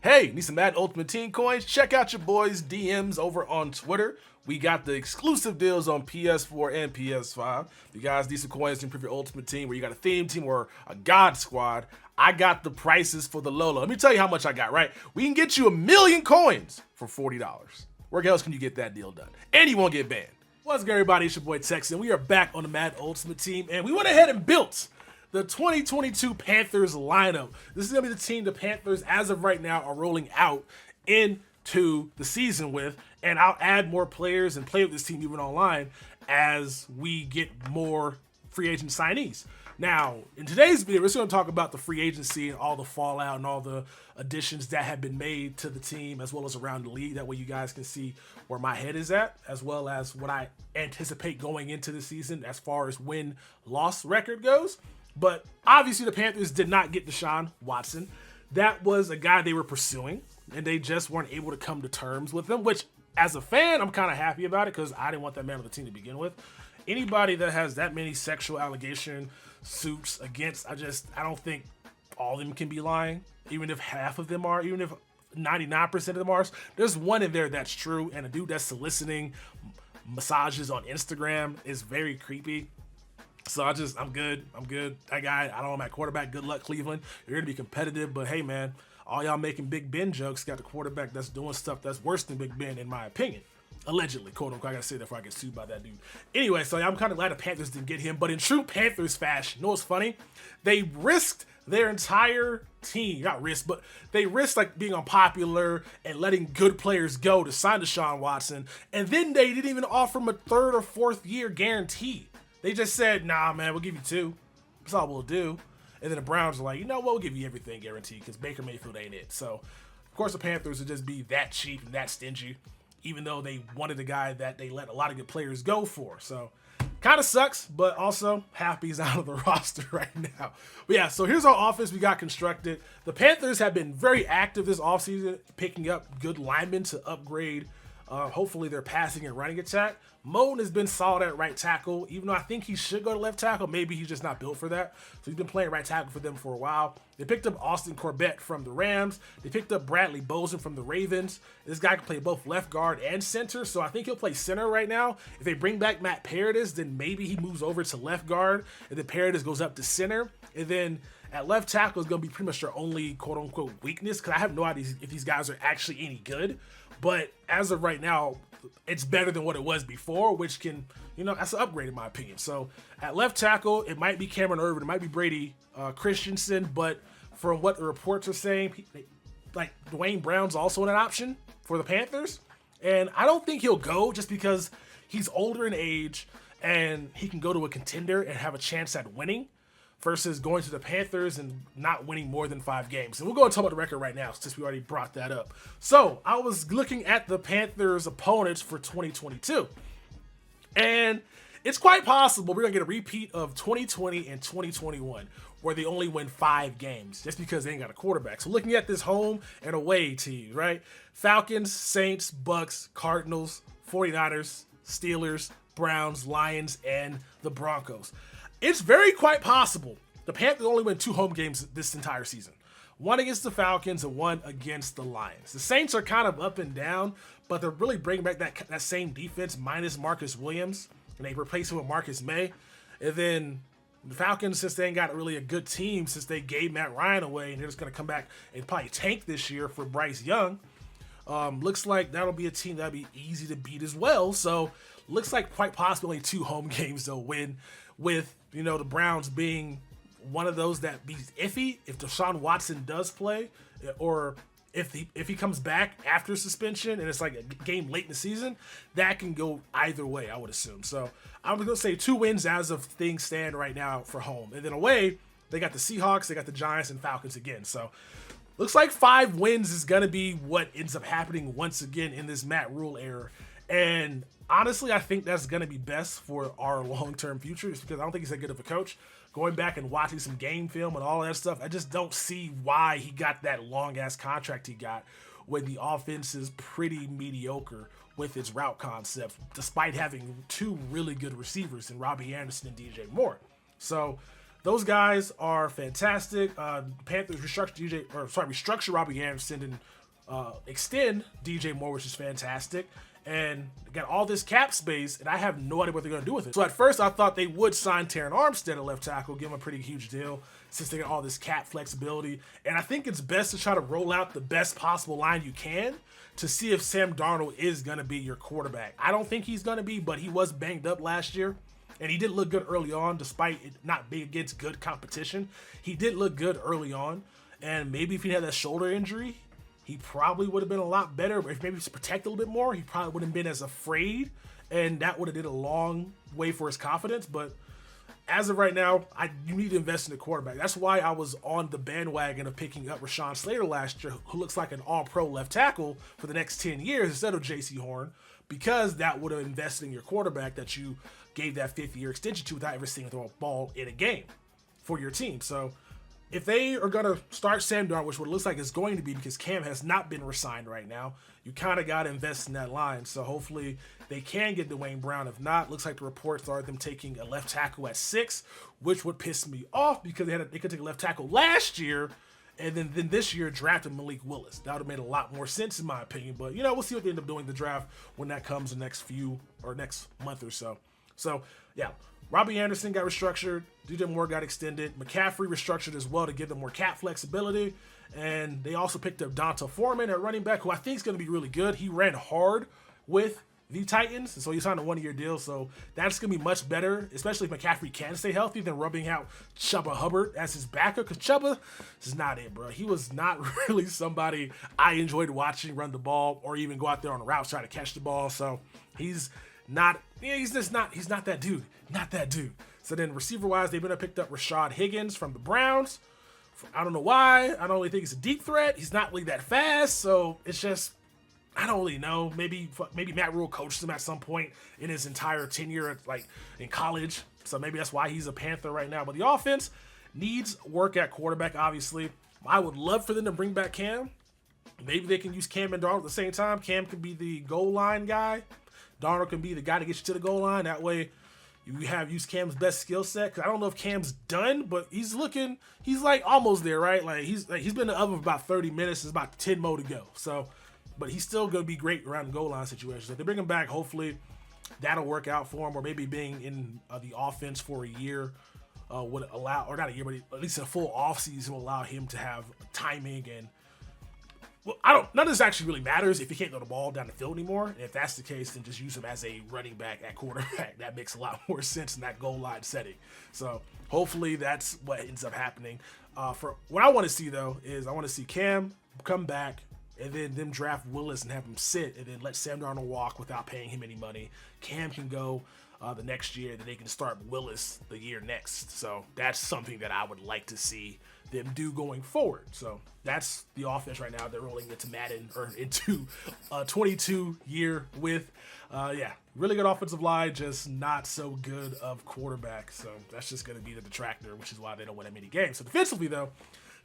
Hey, need some Madden Ultimate Team coins? Check out your boys' DMs over on Twitter. We got the exclusive deals on PS4 and PS5. If you guys need some coins to improve your Ultimate Team, where you got a theme team or a God Squad, I got the prices for the Lola. Let me tell you how much I got, right? We can get you 1,000,000 coins for $40. Where else can you get that deal done? And you won't get banned. What's good, everybody? It's your boy Tex, and we are back on the Madden Ultimate Team, and we went ahead and built the 2022 Panthers lineup. This is going to be the team the Panthers, as of right now, are rolling out into the season with, and I'll add more players and play with this team even online as we get more free agent signees. Now, in today's video, we're just going to talk about the free agency and all the fallout and all the additions that have been made to the team as well as around the league. That way you guys can see where my head is at, as well as what I anticipate going into the season as far as win-loss record goes. But obviously the Panthers did not get Deshaun Watson. That was a guy they were pursuing, and they just weren't able to come to terms with him, which as a fan, I'm kind of happy about it because I didn't want that man on the team to begin with. Anybody that has that many sexual allegation suits against, I don't think all of them can be lying, even if half of them are, even if 99% of them are. There's one in there that's true, and a dude that's soliciting massages on Instagram is very creepy. So I'm good. That guy, I don't know, I'm at quarterback. Good luck, Cleveland. You're going to be competitive, but hey, man, all y'all making Big Ben jokes got the quarterback that's doing stuff that's worse than Big Ben, in my opinion. Allegedly, quote unquote. I got to say that before I get sued by that dude. Anyway, so I'm kind of glad the Panthers didn't get him, but in true Panthers fashion, you know what's funny? They risked their entire team, not risk, but they risked like being unpopular and letting good players go to sign Deshaun Watson, and then they didn't even offer him a 3rd or 4th year guarantee. They just said, nah, man, we'll give you 2. That's all we'll do. And then the Browns are like, you know what, we'll give you everything guaranteed because Baker Mayfield ain't it. So, of course, the Panthers would just be that cheap and that stingy, even though they wanted a guy that they let a lot of good players go for. So, kind of sucks, but also happy he's out of the roster right now. But yeah, so here's our offense we got constructed. The Panthers have been very active this offseason, picking up good linemen to upgrade hopefully their passing and running attack. Moan has been solid at right tackle, even though I think he should go to left tackle. Maybe he's just not built for that. So he's been playing right tackle for them for a while. They picked up Austin Corbett from the Rams. They picked up Bradley Bozeman from the Ravens. This guy can play both left guard and center, so I think he'll play center right now. If they bring back Matt Paradis, then maybe he moves over to left guard, and then Paradis goes up to center. And then at left tackle is going to be pretty much their only quote-unquote weakness, because I have no idea if these guys are actually any good. But as of right now, it's better than what it was before, which can, that's an upgrade in my opinion. So at left tackle, it might be Cameron Irvin, it might be Brady Christensen, but from what the reports are saying, like Dwayne Brown's also an option for the Panthers. And I don't think he'll go just because he's older in age and he can go to a contender and have a chance at winning versus going to the Panthers and not winning more than 5 games. And we'll go and talk about the record right now since we already brought that up. So I was looking at the Panthers' opponents for 2022. And it's quite possible we're going to get a repeat of 2020 and 2021 where they only win 5 games just because they ain't got a quarterback. So looking at this home and away teams, right? Falcons, Saints, Bucks, Cardinals, 49ers, Steelers, Browns, Lions, and the Broncos. It's very quite possible the Panthers only win 2 home games this entire season. One against the Falcons and one against the Lions. The Saints are kind of up and down, but they're really bringing back that same defense minus Marcus Williams, and they replace him with Marcus May. And then the Falcons, since they ain't got really a good team, since they gave Matt Ryan away, and they're just going to come back and probably tank this year for Bryce Young, looks like that'll be a team that'll be easy to beat as well. So looks like quite possibly 2 home games they'll win, with the Browns being one of those that be iffy if Deshaun Watson does play, or if he comes back after suspension and it's like a game late in the season, that can go either way, I would assume. So I'm going to say 2 wins as of things stand right now for home. And then away, they got the Seahawks, they got the Giants, and Falcons again. So looks like 5 wins is going to be what ends up happening once again in this Matt Rule era. And honestly, I think that's going to be best for our long-term future, just because I don't think he's that good of a coach. Going back and watching some game film and all that stuff, I just don't see why he got that long-ass contract he got when the offense is pretty mediocre with its route concepts, despite having 2 really good receivers in Robbie Anderson and DJ Moore. So those guys are fantastic. Panthers restructure Robbie Anderson and extend DJ Moore, which is fantastic. And got all this cap space, and I have no idea what they're going to do with it. So at first, I thought they would sign Terron Armstead at left tackle, give him a pretty huge deal, since they got all this cap flexibility. And I think it's best to try to roll out the best possible line you can to see if Sam Darnold is going to be your quarterback. I don't think he's going to be, but he was banged up last year. And he did look good early on, despite it not being against good competition. He did look good early on. And maybe if he had that shoulder injury, he probably would have been a lot better. If maybe to protect a little bit more, he probably wouldn't have been as afraid. And that would have did a long way for his confidence. But as of right now, you need to invest in the quarterback. That's why I was on the bandwagon of picking up Rashawn Slater last year, who looks like an all-pro left tackle for the next 10 years instead of J.C. Horn, because that would have invested in your quarterback that you gave that fifth-year extension to without ever seeing him throw a ball in a game for your team. So if they are going to start Sam Darnold, which what it looks like it's going to be because Cam has not been re-signed right now, you kind of got to invest in that line. So hopefully they can get Dwayne Brown. If not, looks like the reports are them taking a left tackle at 6, which would piss me off because they could take a left tackle last year and then this year drafted Malik Willis. That would have made a lot more sense in my opinion. But, we'll see what they end up doing in the draft when that comes the next month or so. So, yeah. Robbie Anderson got restructured. DJ Moore got extended. McCaffrey restructured as well to give them more cap flexibility. And they also picked up Donta Foreman at running back, who I think is going to be really good. He ran hard with the Titans, and so he signed a 1-year deal. So that's going to be much better, especially if McCaffrey can stay healthy, than rubbing out Chuba Hubbard as his backup, because Chuba is not it, bro. He was not really somebody I enjoyed watching run the ball or even go out there on the routes try to catch the ball. So he's not that dude. Not that dude. So then receiver-wise, they've been picked up Rashad Higgins from the Browns. I don't know why. I don't really think he's a deep threat. He's not really that fast, so it's just, I don't really know. Maybe Matt Rule coached him at some point in his entire tenure in college, so maybe that's why he's a Panther right now. But the offense needs work at quarterback, obviously. I would love for them to bring back Cam. Maybe they can use Cam and Darnold at the same time. Cam can be the goal line guy. Darnold can be the guy to get you to the goal line. That way, you have used Cam's best skill set. Cause I don't know if Cam's done, but he's almost there, right? He's been in the oven for about 30 minutes. There's about 10 more to go. So, but he's still going to be great around the goal line situations. If they bring him back, hopefully that'll work out for him, or maybe being in the offense for a year would allow, or not a year, but at least a full offseason will allow him to have timing and, none of this actually really matters if he can't throw the ball down the field anymore. And if that's the case, then just use him as a running back at quarterback. That makes a lot more sense in that goal line setting. So hopefully that's what ends up happening. For what I want to see, though, is I want to see Cam come back and then them draft Willis and have him sit and then let Sam Darnold walk without paying him any money. Cam can go the next year, then they can start Willis the year next. So that's something that I would like to see them do going forward. So that's the offense right now. They're rolling into Madden, or into a 22-year with, really good offensive line, just not so good of quarterback. So that's just going to be the detractor, which is why they don't win that many games. So defensively, though,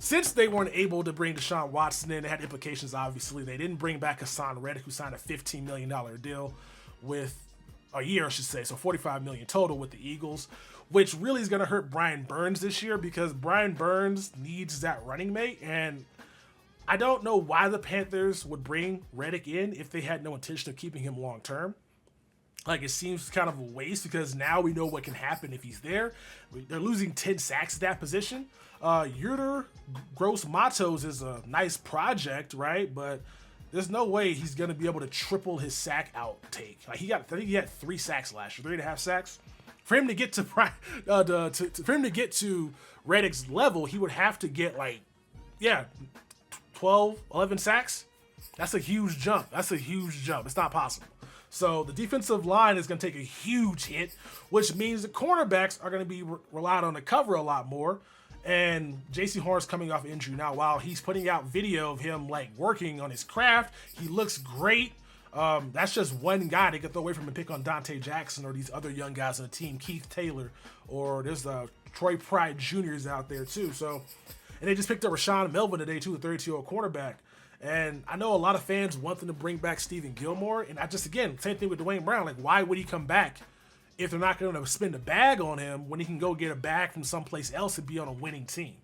since they weren't able to bring Deshaun Watson in, it had implications, obviously. They didn't bring back Hassan Reddick, who signed a $15 million deal with a year, I should say, so $45 million total with the Eagles, which really is going to hurt Brian Burns this year because Brian Burns needs that running mate, and I don't know why the Panthers would bring Reddick in if they had no intention of keeping him long term. It seems kind of a waste because now we know what can happen if he's there. They're losing 10 sacks at that position. Yurder Gross Matos is a nice project, right? But there's no way he's going to be able to triple his sack outtake. I think he had 3 sacks last year, 3.5 sacks. For him to get to for him to get to Reddick's level, he would have to get 12, 11 sacks. That's a huge jump. It's not possible. So the defensive line is going to take a huge hit, which means the cornerbacks are going to be relied on to cover a lot more. And J.C. Horn's coming off injury now. While he's putting out video of him working on his craft, he looks great. That's just one guy they could throw away from and pick on Dante Jackson or these other young guys on the team, Keith Taylor, or there's Troy Pride Jr.'s out there too. So, and they just picked up Rashawn Melvin today too, a 32-year-old cornerback. And I know a lot of fans want them to bring back Stephen Gilmore, and same thing with Dwayne Brown. Why would he come back if they're not going to spend a bag on him when he can go get a bag from someplace else and be on a winning team,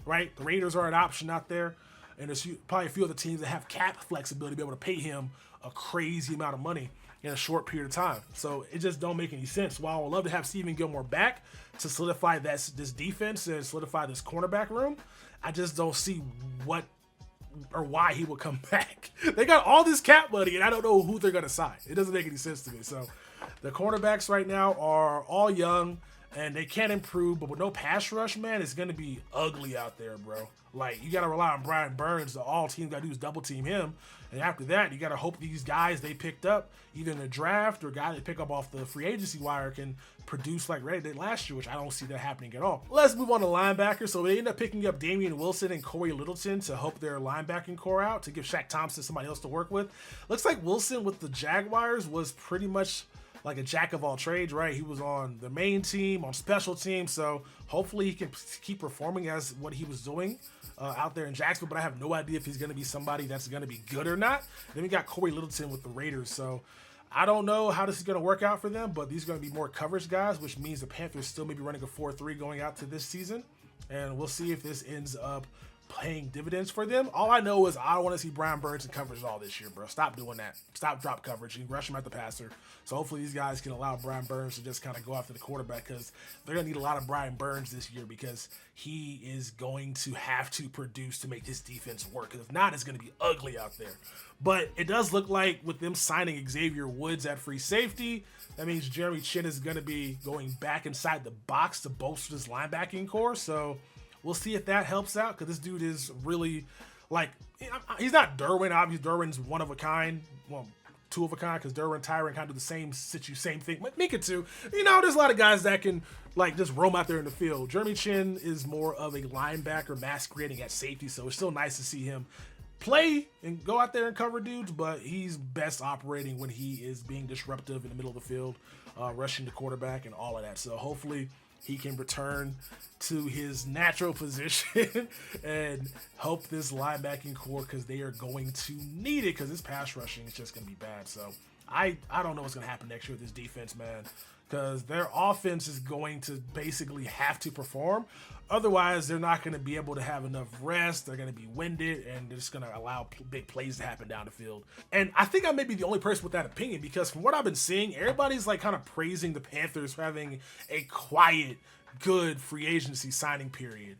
right? The Raiders are an option out there, and there's probably a few other teams that have cap flexibility to be able to pay him a crazy amount of money in a short period of time. So it just don't make any sense. While I would love to have Stephen Gilmore back to solidify this defense and solidify this cornerback room, I just don't see what or why he would come back. They got all this cap money, and I don't know who they're going to sign. It doesn't make any sense to me. So the cornerbacks right now are all young, and they can't improve, but with no pass rush, man, it's going to be ugly out there, bro. Like, you got to rely on Brian Burns. All teams got to do is double team him. And after that, you got to hope these guys they picked up, either in the draft or guys they pick up off the free agency wire, can produce like Ray did last year, which I don't see that happening at all. Let's move on to linebacker. So they end up picking up Damian Wilson and Corey Littleton to help their linebacking core out, to give Shaq Thompson somebody else to work with. Looks like Wilson with the Jaguars was pretty much like a jack of all trades, right? He was on the main team, on special teams, so hopefully he can keep performing as what he was doing out there in Jacksonville, but I have no idea if he's going to be somebody that's going to be good or not. Then we got Corey Littleton with the Raiders, so I don't know how this is going to work out for them, but these are going to be more coverage guys, which means the Panthers still may be running a 4-3 going out to this season, and we'll see if this ends up paying dividends for them. All I know is I don't want to see Brian Burns in coverage all this year, bro. Stop doing that. Stop drop coverage. You rush him at the passer. So hopefully these guys can allow Brian Burns to just kind of go after the quarterback, because they're going to need a lot of Brian Burns this year, because he is going to have to produce to make this defense work. Because if not, it's going to be ugly out there. But it does look like with them signing Xavier Woods at free safety, that means Jeremy Chin is going to be going back inside the box to bolster this linebacking core. So we'll see if that helps out, because this dude is really, like, he's not Derwin. Obviously, Derwin's one of a kind. Well, two of a kind, because Derwin and Tyron kind of do the same thing. Mika too. You know, there's a lot of guys that can, like, just roam out there in the field. Jeremy Chin is more of a linebacker masquerading at safety, so it's still nice to see him play and go out there and cover dudes, but he's best operating when he is being disruptive in the middle of the field, rushing the quarterback and all of that. So hopefully he can return to his natural position and help this linebacking core, because they are going to need it, because this pass rushing is just going to be bad. So I don't know what's going to happen next year with this defense, man, because their offense is going to basically have to perform. Otherwise, they're not going to be able to have enough rest. They're going to be winded, and they're just going to allow big plays to happen down the field. And I think I may be the only person with that opinion, because from what I've been seeing, everybody's like kind of praising the Panthers for having a quiet, good free agency signing period.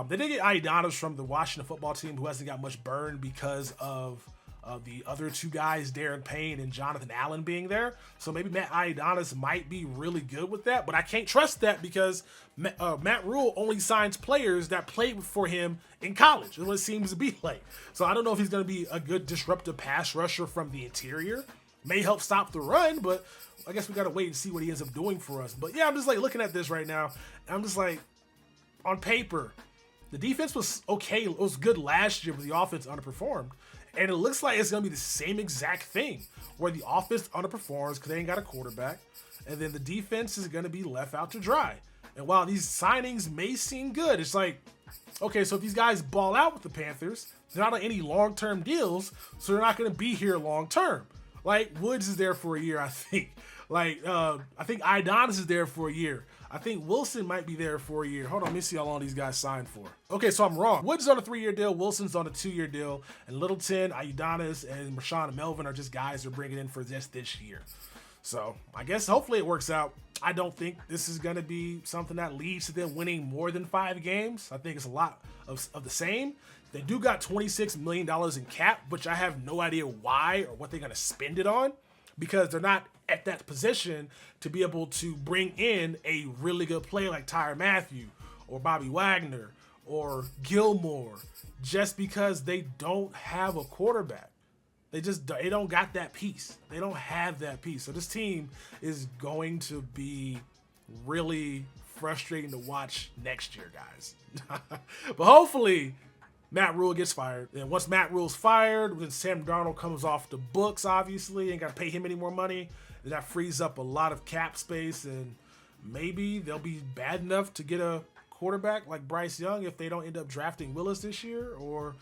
They did get Ioannidis from the Washington football team, who hasn't got much burn because of the other two guys, Darren Payne and Jonathan Allen, being there. So maybe Matt Ioannidis might be really good with that, but I can't trust that, because Matt Rule only signs players that played for him in college. That's what it seems to be like. So I don't know if he's going to be a good disruptive pass rusher from the interior. May help stop the run, but I guess we got to wait and see what he ends up doing for us. But yeah, I'm just like looking at this right now, and I'm just like, on paper, the defense was okay. It was good last year, but the offense underperformed. And it looks like it's going to be the same exact thing, where the offense underperforms because they ain't got a quarterback, and then the defense is going to be left out to dry. And while these signings may seem good, it's like, okay, so if these guys ball out with the Panthers, they're not on any long-term deals, so they're not going to be here long-term. Like, Woods is there for a year, I think. Like, I think Ioannidis is there for a year. I think Wilson might be there for a year. Hold on, let me see how long these guys signed for. Okay, so I'm wrong. Woods is on a 3-year deal. Wilson's on a 2-year deal. And Littleton, Ioannidis, and Rashawn and Melvin are just guys they're bringing in for just this year. So I guess hopefully it works out. I don't think this is going to be something that leads to them winning more than 5 games. I think it's a lot of the same. They do got $26 million in cap, which I have no idea why or what they're going to spend it on, because they're not at that position to be able to bring in a really good player like Tyrann Mathieu or Bobby Wagner or Gilmore, just because they don't have a quarterback. They don't got that piece. They don't have that piece. So this team is going to be really frustrating to watch next year, guys. But hopefully Matt Rule gets fired. And once Matt Rule's fired, then Sam Darnold comes off the books, obviously, ain't got to pay him any more money. And that frees up a lot of cap space, and maybe they'll be bad enough to get a quarterback like Bryce Young if they don't end up drafting Willis this year, or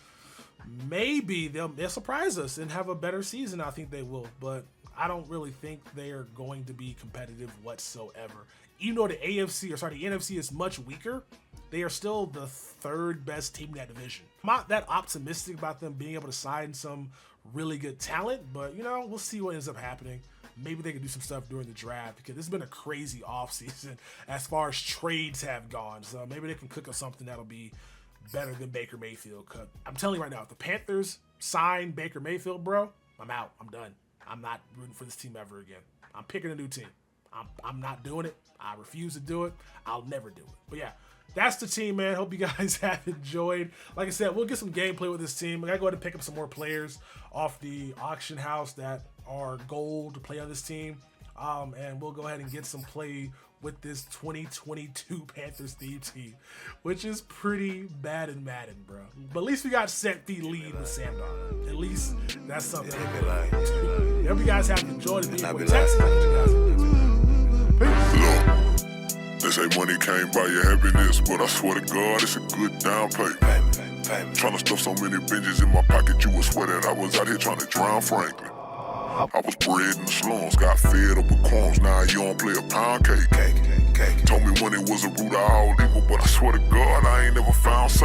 maybe they'll surprise us and have a better season. I think they will, but I don't really think they are going to be competitive whatsoever. Even though the NFC is much weaker, they are still the third best team in that division. I'm not that optimistic about them being able to sign some really good talent, but we'll see what ends up happening. Maybe they can do some stuff during the draft, because this has been a crazy offseason as far as trades have gone. So maybe they can cook up something that'll be better than Baker Mayfield. I'm telling you right now, if the Panthers sign Baker Mayfield, bro, I'm out. I'm done. I'm not rooting for this team ever again. I'm picking a new team. I'm not doing it. I refuse to do it. I'll never do it. But yeah, that's the team, man. Hope you guys have enjoyed. Like I said, we'll get some gameplay with this team. I gotta go ahead and pick up some more players off the auction house that are gold to play on this team. And we'll go ahead and get some play with this 2022 Panthers theme team, which is pretty bad in Madden, bro. But at least we got set feet lead with Sam Darnold. At least that's something. Hope you guys have enjoyed it. They say money can't buy your happiness, but I swear to God, it's a good down payment. Trying to stuff so many binges in my pocket, you would swear that I was out here trying to drown Franklin. I was bred in the slums, got fed up with crumbs, now you don't play a pound cake. Told me when it was a root of all evil, but I swear to God, I ain't never found safe.